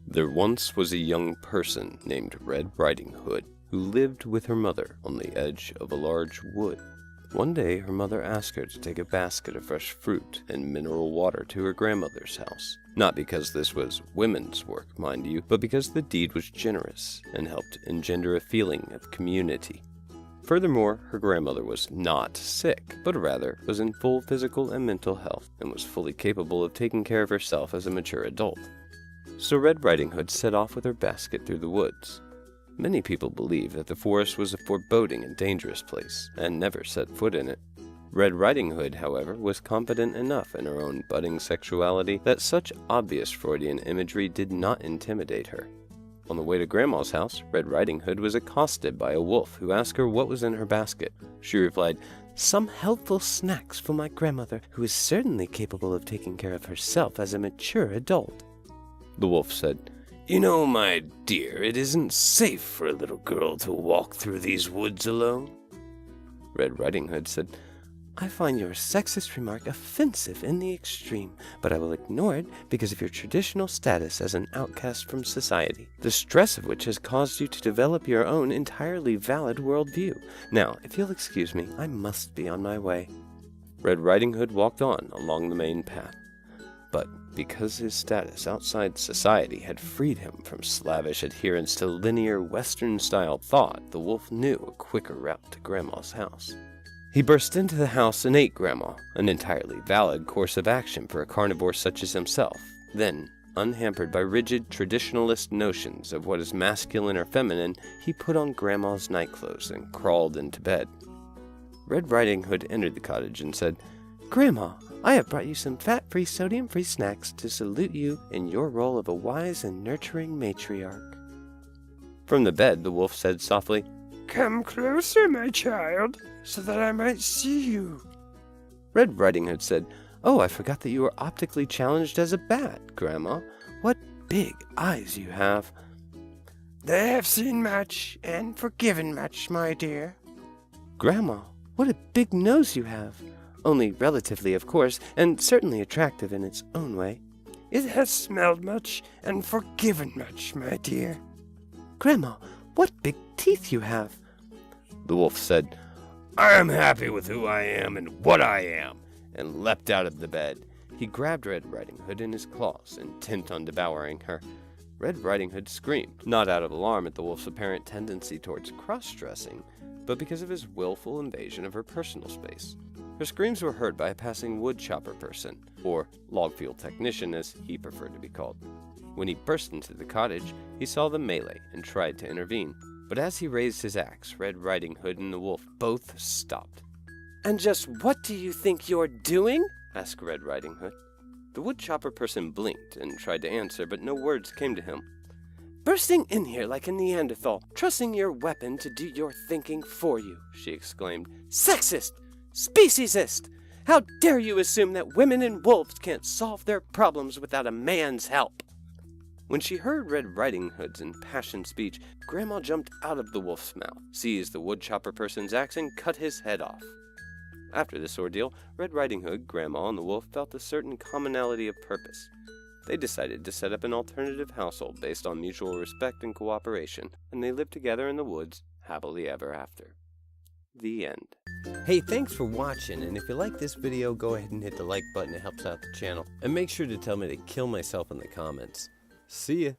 There once was a young person named Red Riding Hood who lived with her mother on the edge of a large wood. One day her mother asked her to take a basket of fresh fruit and mineral water to her grandmother's house. Not because this was women's work, mind you, but because the deed was generous and helped engender a feeling of community. Furthermore, her grandmother was not sick, but rather was in full physical and mental health and was fully capable of taking care of herself as a mature adult. So Red Riding Hood set off with her basket through the woods. Many people believe that the forest was a foreboding and dangerous place, and never set foot in it. Red Riding Hood, however, was confident enough in her own budding sexuality that such obvious Freudian imagery did not intimidate her. On the way to Grandma's house, Red Riding Hood was accosted by a wolf who asked her what was in her basket. She replied, "Some helpful snacks for my grandmother, who is certainly capable of taking care of herself as a mature adult." The wolf said, "You know, my dear, it isn't safe for a little girl to walk through these woods alone." Red Riding Hood said, "I find your sexist remark offensive in the extreme, but I will ignore it because of your traditional status as an outcast from society, the stress of which has caused you to develop your own entirely valid worldview. Now, if you'll excuse me, I must be on my way." Red Riding Hood walked on along the main path. But because his status outside society had freed him from slavish adherence to linear Western-style thought, the wolf knew a quicker route to Grandma's house. He burst into the house and ate Grandma, an entirely valid course of action for a carnivore such as himself. Then, unhampered by rigid traditionalist notions of what is masculine or feminine, he put on Grandma's nightclothes and crawled into bed. Red Riding Hood entered the cottage and said, "Grandma, I have brought you some fat-free, sodium-free snacks to salute you in your role of a wise and nurturing matriarch." From the bed, the wolf said softly, "Come closer, my child, so that I might see you." Red Riding Hood said, "Oh, I forgot that you are optically challenged as a bat, Grandma. What big eyes you have." "They have seen much and forgiven much, my dear." "Grandma, what a big nose you have. Only relatively, of course, and certainly attractive in its own way." "It has smelled much and forgiven much, my dear." "Grandma, what big teeth you have." The wolf said, "I am happy with who I am and what I am," and leapt out of the bed. He grabbed Red Riding Hood in his claws, intent on devouring her. Red Riding Hood screamed, not out of alarm at the wolf's apparent tendency towards cross-dressing, but because of his willful invasion of her personal space. Her screams were heard by a passing wood chopper person, or log field technician as he preferred to be called. When he burst into the cottage, he saw the melee and tried to intervene. But as he raised his axe, Red Riding Hood and the wolf both stopped. "And just what do you think you're doing?" asked Red Riding Hood. The wood chopper person blinked and tried to answer, but no words came to him. "Bursting in here like a Neanderthal, trusting your weapon to do your thinking for you," she exclaimed. "Sexist! Speciesist! How dare you assume that women and wolves can't solve their problems without a man's help?" When she heard Red Riding Hood's impassioned speech, Grandma jumped out of the wolf's mouth, seized the wood chopper person's axe, and cut his head off. After this ordeal, Red Riding Hood, Grandma, and the wolf felt a certain commonality of purpose. They decided to set up an alternative household based on mutual respect and cooperation, and they lived together in the woods, happily ever after. The end. Hey, thanks for watching, and if you like this video, go ahead and hit the like button. It helps out the channel. And make sure to tell me to kill myself in the comments. See ya!